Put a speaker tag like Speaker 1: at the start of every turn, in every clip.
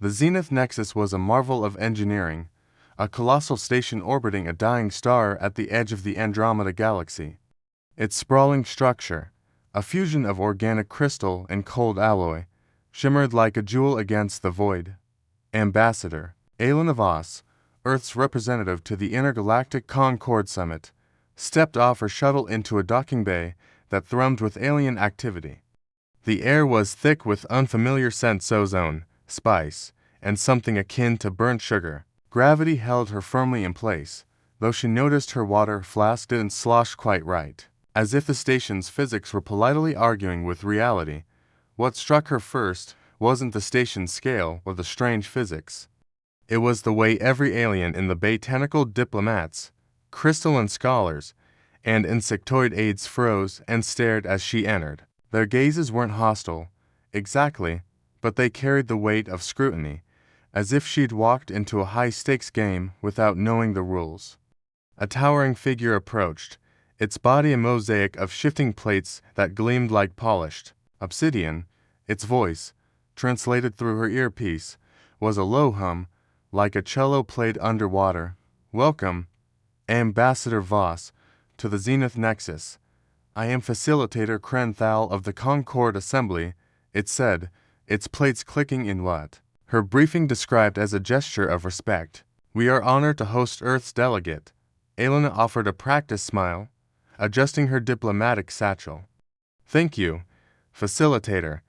Speaker 1: The Zenith Nexus was a marvel of engineering, a colossal station orbiting a dying star at the edge of the Andromeda Galaxy. Its sprawling structure, a fusion of organic crystal and cold alloy, shimmered like a jewel against the void. Ambassador Elena Voss, Earth's representative to the Intergalactic Concord Summit, stepped off her shuttle into a docking bay that thrummed with alien activity. The air was thick with unfamiliar scents, ozone, spice, and something akin to burnt sugar. Gravity held her firmly in place, though she noticed her water flask didn't slosh quite right. As if the station's physics were politely arguing with reality, what struck her first wasn't the station's scale or the strange physics. It was the way every alien in the bay tentacled diplomats, crystalline scholars, and insectoid aides froze and stared as she entered. Their gazes weren't hostile, exactly, but they carried the weight of scrutiny, as if she'd walked into a high-stakes game without knowing the rules. A towering figure approached, its body a mosaic of shifting plates that gleamed like polished obsidian. Its voice, translated through her earpiece, was a low hum, like a cello played underwater. "Welcome, Ambassador Voss, to the Zenith Nexus. I am Facilitator Krenthal of the Concord Assembly," it said, its plates clicking in what her briefing described as a gesture of respect. "We are honored to host Earth's delegate." Elena offered a practiced smile, adjusting her diplomatic satchel. "Thank you, Facilitator.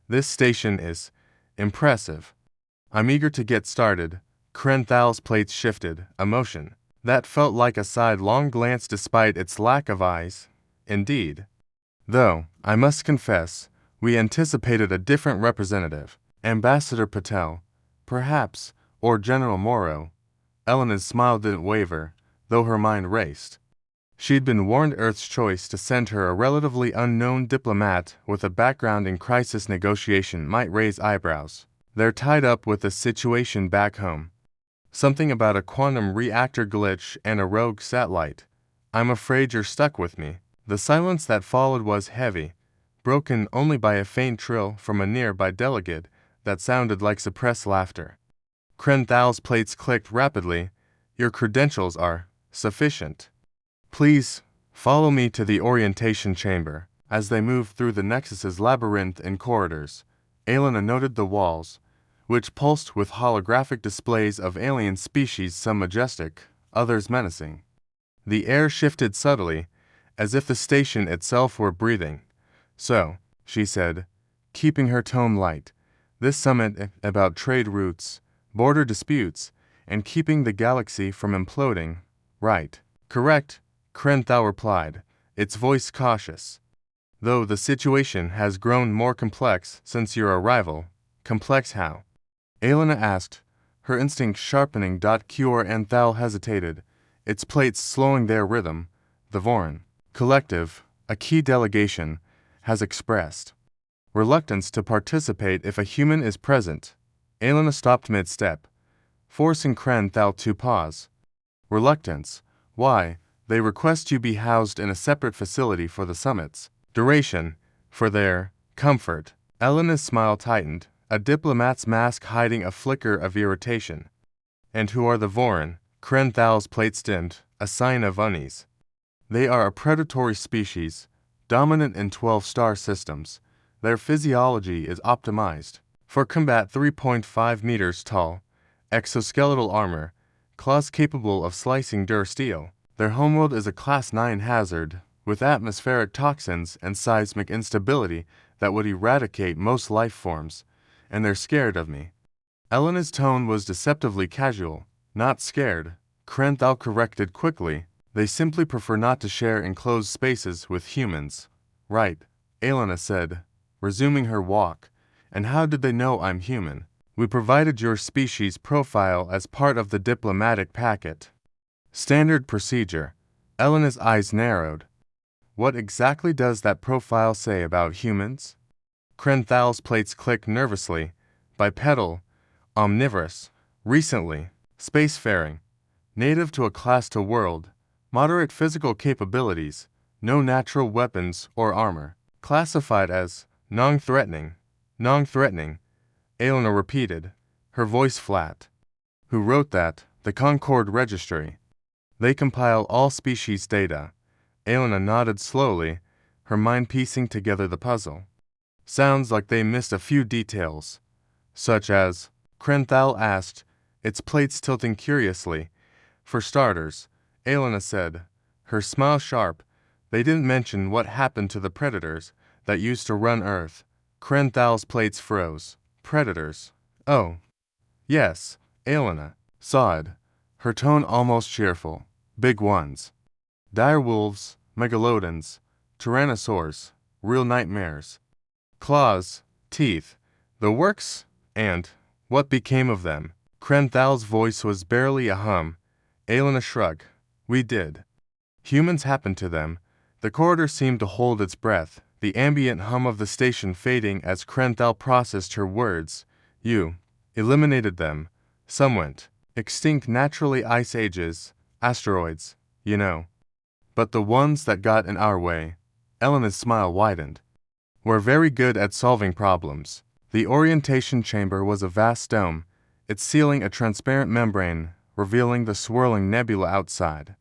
Speaker 1: This station is impressive. I'm eager to get started." Krenthal's plates shifted, a motion that felt like a sidelong glance despite its lack of eyes. Indeed. Though, I must confess, we anticipated a different representative. Ambassador Patel, perhaps, or General Morrow. Elena's smile didn't waver, though her mind raced. She'd been warned Earth's choice to send her a relatively unknown diplomat with a background in crisis negotiation might raise eyebrows. They're tied up with a situation back home. Something about a quantum reactor glitch and a rogue satellite. "I'm afraid you're stuck with me." The silence that followed was heavy, broken only by a faint trill from a nearby delegate that sounded like suppressed laughter. Krenthal's plates clicked rapidly. "Your credentials are sufficient. Please, follow me to the orientation chamber." As they moved through the Nexus's labyrinth and corridors, Elena noted the walls, which pulsed with holographic displays of alien species, some majestic, others menacing. The air shifted subtly, as if the station itself were breathing. "So," she said, keeping her tone light, "this summit about trade routes, border disputes, and keeping the galaxy from imploding, right?" "Correct," Krenthal replied, its voice cautious. "Though the situation has grown more complex since your arrival." "Complex how?" Elena asked, her instincts sharpening. Krenthal hesitated, its plates slowing their rhythm. "The Voryn Collective, a key delegation, has expressed reluctance to participate if a human is present." Elena stopped mid-step, forcing Krenthal to pause. "Reluctance? Why? They request you be housed in a separate facility for the summit's duration, for their comfort." Elena's smile tightened, a diplomat's mask hiding a flicker of irritation. "And who are the Voryn?" Krenthal's plates dimmed, a sign of unease. "They are a predatory species, dominant in 12 star systems. Their physiology is optimized for combat. 3.5 meters tall, exoskeletal armor, claws capable of slicing dur steel. Their homeworld is a Class 9 hazard, with atmospheric toxins and seismic instability that would eradicate most life forms, and they're scared of me." Elena's tone was deceptively casual. "Not scared," Krenthal corrected quickly. "They simply prefer not to share enclosed spaces with humans." "Right," Elena said, resuming her walk. "And how did they know I'm human?" "We provided your species profile as part of the diplomatic packet." "Standard procedure." Elena's eyes narrowed. "What exactly does that profile say about humans?" Krenthal's plates clicked nervously. "Bipedal, omnivorous, recently, spacefaring, native to a Class 2 world, moderate physical capabilities, no natural weapons or armor, classified as non-threatening." "Non-threatening," Elena repeated, her voice flat. Who wrote that? The Concord Registry. They compile all species data. Elena nodded slowly, her mind piecing together the puzzle. Sounds like they missed a few details. Such as, Krenthal asked, its plates tilting curiously. For starters, Elena said, her smile sharp, they didn't mention what happened to the predators that used to run Earth. Krenthal's plates froze. Predators. Oh. Yes, Elena sighed, her tone almost cheerful. Big ones. Dire wolves, megalodons, tyrannosaurs, real nightmares. Claws, teeth, the works, and what became of them? Krenthal's voice was barely a hum. Elena shrugged. We did. Humans happened to them. The corridor seemed to hold its breath, the ambient hum of the station fading as Krenthal processed her words. You eliminated them. Some went extinct naturally, ice ages, asteroids, you know. But the ones that got in our way, Elena's smile widened, were very good at solving problems. The orientation chamber was a vast dome, its ceiling a transparent membrane, revealing the swirling nebula outside.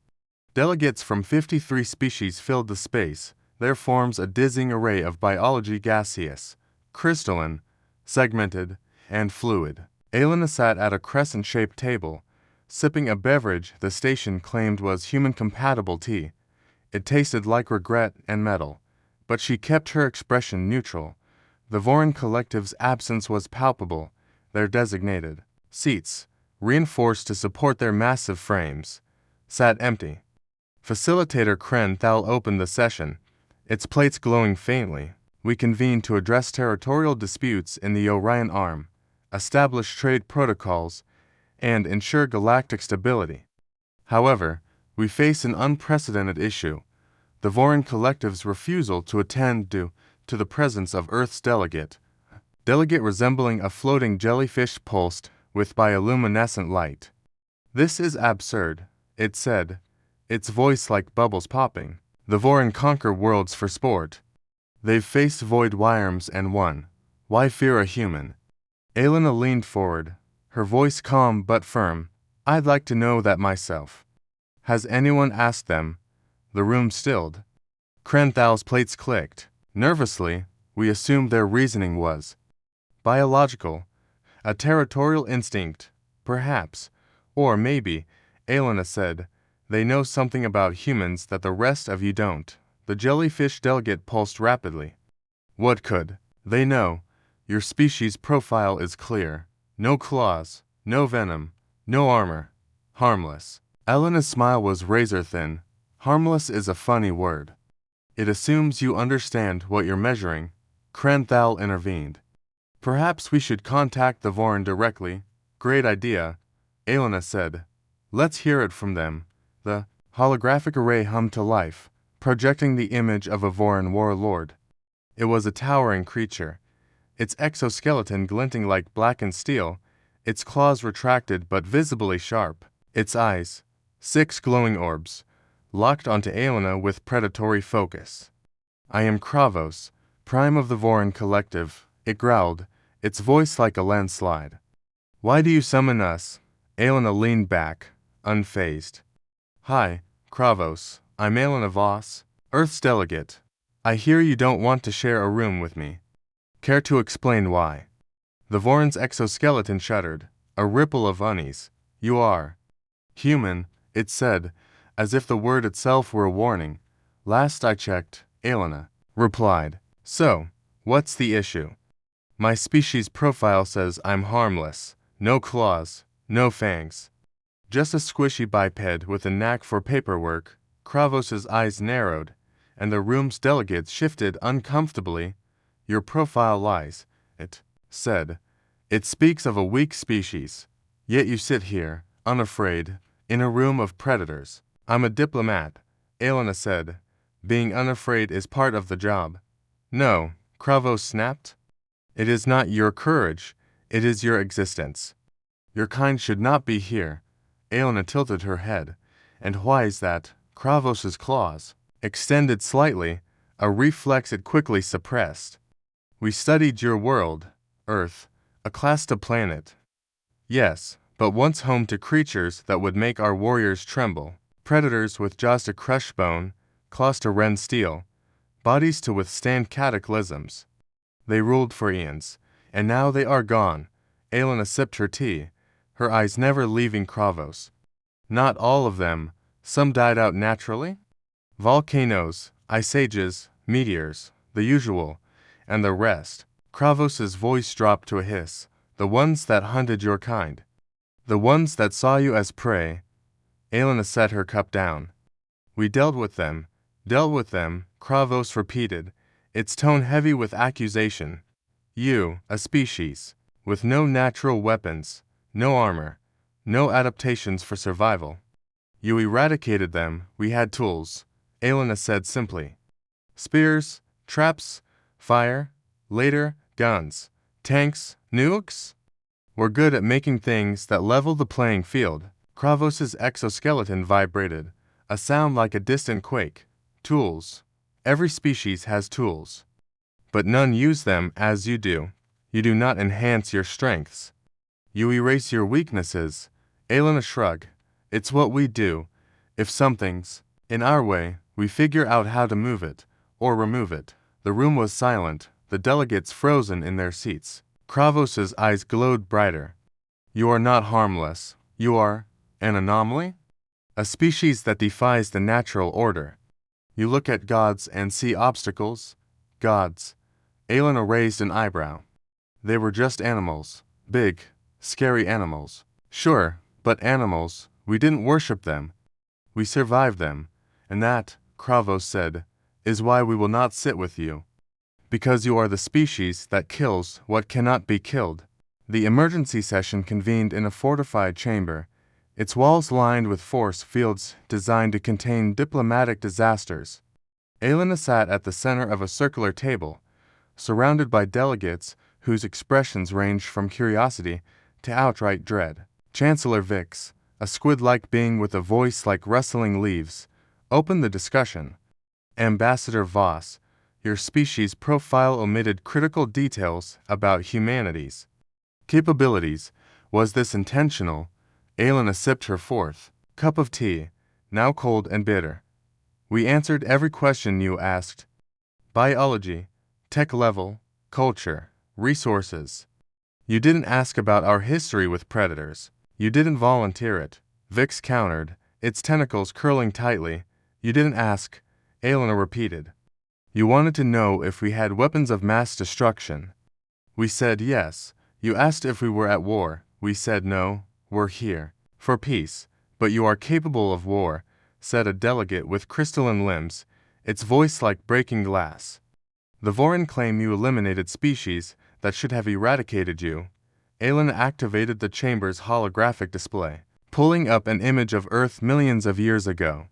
Speaker 1: Delegates from 53 species filled the space. There forms a dizzying array of biology, gaseous, crystalline, segmented, and fluid. Elena sat at a crescent-shaped table, sipping a beverage the station claimed was human-compatible tea. It tasted like regret and metal, but she kept her expression neutral. The Voryn Collective's absence was palpable. Their designated seats, reinforced to support their massive frames, sat empty. Facilitator Krenthal opened the session, its plates glowing faintly. We convened to address territorial disputes in the Orion Arm, establish trade protocols, and ensure galactic stability. However, we face an unprecedented issue: the Voryn Collective's refusal to attend due to the presence of Earth's delegate resembling a floating jellyfish pulsed with bioluminescent light. This is absurd, it said, its voice like bubbles popping. The Voryn conquer worlds for sport. They've faced void worms and won. Why fear a human? Elena leaned forward, her voice calm but firm. I'd like to know that myself. Has anyone asked them? The room stilled. Krenthal's plates clicked. Nervously, we assumed their reasoning was biological, a territorial instinct, perhaps, or maybe, Elena said, they know something about humans that the rest of you don't. The jellyfish delegate pulsed rapidly. What could they know? Your species profile is clear. No claws, no venom, no armor. Harmless. Elena's smile was razor-thin. Harmless is a funny word. It assumes you understand what you're measuring. Krenthal intervened. Perhaps we should contact the Voryn directly. Great idea, Elena said. Let's hear it from them. The holographic array hummed to life, projecting the image of a Voryn warlord. It was a towering creature, its exoskeleton glinting like blackened steel, its claws retracted but visibly sharp, its eyes, 6 glowing orbs, locked onto Elena with predatory focus. I am Kravos, prime of the Voryn Collective, it growled, its voice like a landslide. Why do you summon us? Elena leaned back, unfazed. Hi, Kravos, I'm Elena Voss, Earth's delegate. I hear you don't want to share a room with me. Care to explain why? The Voryn's exoskeleton shuddered, a ripple of unease. You are human, it said, as if the word itself were a warning. Last I checked, Elena replied. So, what's the issue? My species profile says I'm harmless. No claws, no fangs. Just a squishy biped with a knack for paperwork. Kravos's eyes narrowed, and the room's delegates shifted uncomfortably. Your profile lies, it said. It speaks of a weak species. Yet you sit here, unafraid, in a room of predators. I'm a diplomat, Elena said. Being unafraid is part of the job. No, Kravos snapped. It is not your courage, it is your existence. Your kind should not be here. Elena tilted her head. And why is that? Kravos's claws extended slightly, a reflex it quickly suppressed. We studied your world, Earth, a class to planet. Yes, but once home to creatures that would make our warriors tremble. Predators with jaws to crush bone, claws to rend steel, bodies to withstand cataclysms. They ruled for eons, and now they are gone. Elena sipped her tea, her eyes never leaving Kravos. Not all of them. Some died out naturally. Volcanoes, ice ages, meteors, the usual, and the rest. Kravos's voice dropped to a hiss. The ones that hunted your kind. The ones that saw you as prey. Elena set her cup down. We dealt with them, Kravos repeated, its tone heavy with accusation. You, a species, with no natural weapons, no armor, no adaptations for survival. You eradicated them, we had tools, Elena said simply. Spears, traps, fire, later, guns, tanks, nukes? We're good at making things that level the playing field. Kravos's exoskeleton vibrated, a sound like a distant quake. Tools. Every species has tools. But none use them as you do. You do not enhance your strengths. You erase your weaknesses. Elena shrugged. It's what we do. If something's in our way, we figure out how to move it, or remove it. The room was silent, the delegates frozen in their seats. Kravos's eyes glowed brighter. You are not harmless. You are an anomaly? A species that defies the natural order. You look at gods and see obstacles. Gods. Elena raised an eyebrow. They were just animals. Big, scary animals. Sure, but animals. We didn't worship them. We survived them. And that, Kravos said, is why we will not sit with you. Because you are the species that kills what cannot be killed. The emergency session convened in a fortified chamber, its walls lined with force fields designed to contain diplomatic disasters. Elena sat at the center of a circular table, surrounded by delegates whose expressions ranged from curiosity to outright dread. Chancellor Vix, a squid-like being with a voice like rustling leaves, opened the discussion. Ambassador Voss, your species profile omitted critical details about humanity's capabilities. Was this intentional? Elena sipped her fourth cup of tea, now cold and bitter. We answered every question you asked. Biology, tech level, culture, resources. You didn't ask about our history with predators. You didn't volunteer it. Vix countered, its tentacles curling tightly. You didn't ask, Elena repeated. You wanted to know if we had weapons of mass destruction. We said yes. You asked if we were at war. We said no. We're here for peace, but you are capable of war, said a delegate with crystalline limbs, its voice like breaking glass. The Voryn claim you eliminated species that should have eradicated you. Elena activated the chamber's holographic display, pulling up an image of Earth millions of years ago.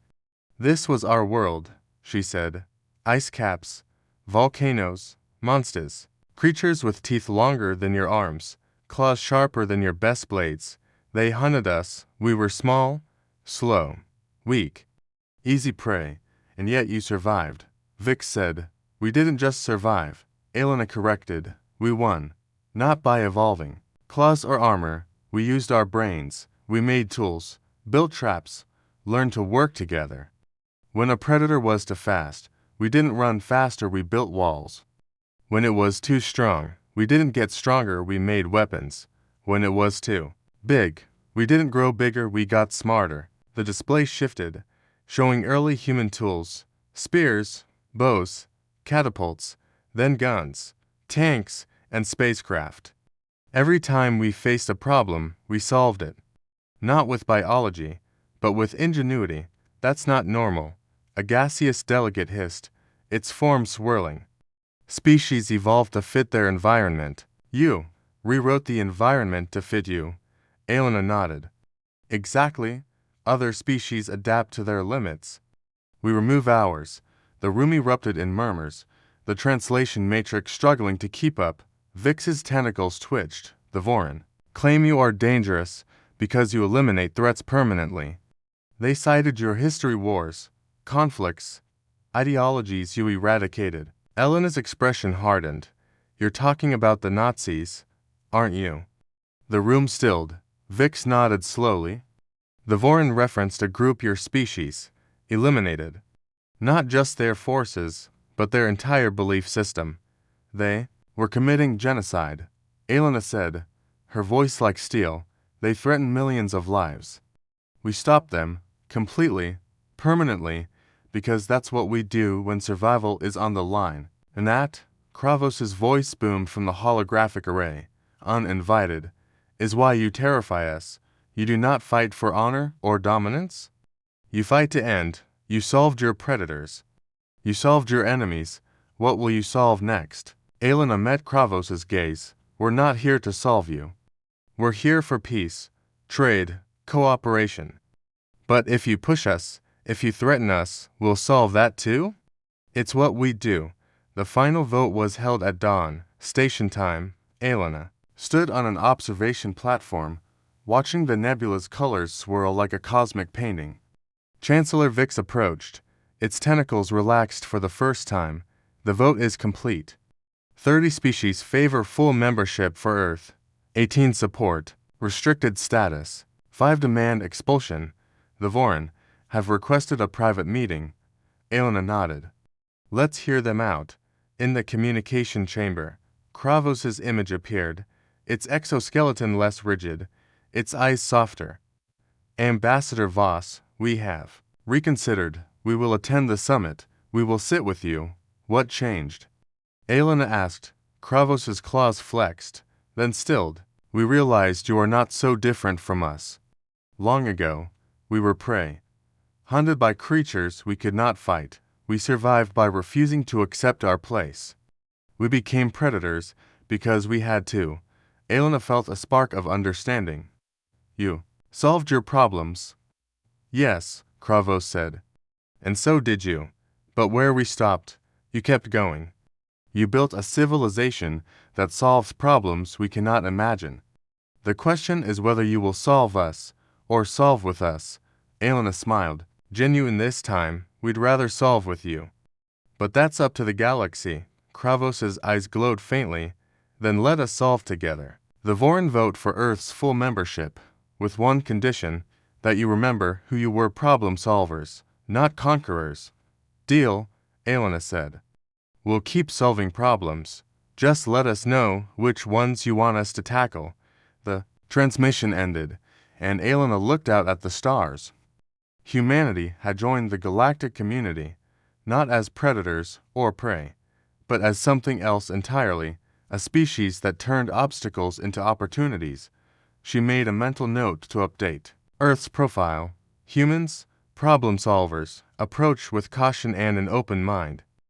Speaker 1: This was our world, she said. Ice caps, volcanoes, monsters, creatures with teeth longer than your arms, claws sharper than your best blades. They hunted us. We were small, slow, weak, easy prey, and yet you survived. Vix said, we didn't just survive. Elena corrected, we won. Not by evolving claws or armor. We used our brains. We made tools, built traps, learned to work together. When a predator was too fast, we didn't run faster, we built walls. When it was too strong, we didn't get stronger, we made weapons. When it was too big, we didn't grow bigger, we got smarter. The display shifted, showing early human tools, spears, bows, catapults, then guns, tanks, and spacecraft. Every time we faced a problem, we solved it. Not with biology, but with ingenuity. That's not normal. A gaseous delegate hissed, its form swirling. Species evolved to fit their environment. You rewrote the environment to fit you. Elena nodded. Exactly. Other species adapt to their limits. We remove ours. The room erupted in murmurs, the translation matrix struggling to keep up. Vix's tentacles twitched. The Voryn claim you are dangerous because you eliminate threats permanently. They cited your history wars, conflicts, ideologies you eradicated. Elena's expression hardened. You're talking about the Nazis, aren't you? The room stilled. Vix nodded slowly. The Voryn referenced a group your species eliminated. Not just their forces, but their entire belief system. They were committing genocide, Elena said, her voice like steel. They threatened millions of lives. We stopped them, completely, permanently, because that's what we do when survival is on the line. And that, Kravos's voice boomed from the holographic array, uninvited, is why you terrify us. You do not fight for honor or dominance. You fight to end. You solved your predators. You solved your enemies. What will you solve next? Elena met Kravos's gaze. We're not here to solve you. We're here for peace, trade, cooperation. But if you push us, if you threaten us, we'll solve that too? It's what we do. The final vote was held at dawn, station time. Elena stood on an observation platform, watching the nebula's colors swirl like a cosmic painting. Chancellor Vix approached. Its tentacles relaxed for the first time. The vote is complete. 30 species favor full membership for Earth. 18 support restricted status. 5 demand expulsion. The Voryn have requested a private meeting. Elena nodded. Let's hear them out. In the communication chamber, Kravos's image appeared, its exoskeleton less rigid, its eyes softer. Ambassador Voss, we have reconsidered. We will attend the summit. We will sit with you. What changed? Elena asked. Kravos's claws flexed, then stilled. We realized you are not so different from us. Long ago, we were prey. Hunted by creatures we could not fight. We survived by refusing to accept our place. We became predators because we had to. Elena felt a spark of understanding. You solved your problems. Yes, Kravos said. And so did you. But where we stopped, you kept going. You built a civilization that solves problems we cannot imagine. The question is whether you will solve us, or solve with us. Elena smiled. Genuine this time, we'd rather solve with you. But that's up to the galaxy. Kravos's eyes glowed faintly. Then let us solve together. The Voryn vote for Earth's full membership, with one condition, that you remember who you were: problem solvers, not conquerors. Deal, Elena said. We'll keep solving problems. Just let us know which ones you want us to tackle. The transmission ended, and Elena looked out at the stars. Humanity had joined the galactic community, not as predators or prey, but as something else entirely, a species that turned obstacles into opportunities. She made a mental note to update Earth's profile. Humans, problem solvers, approach with caution and an open mind.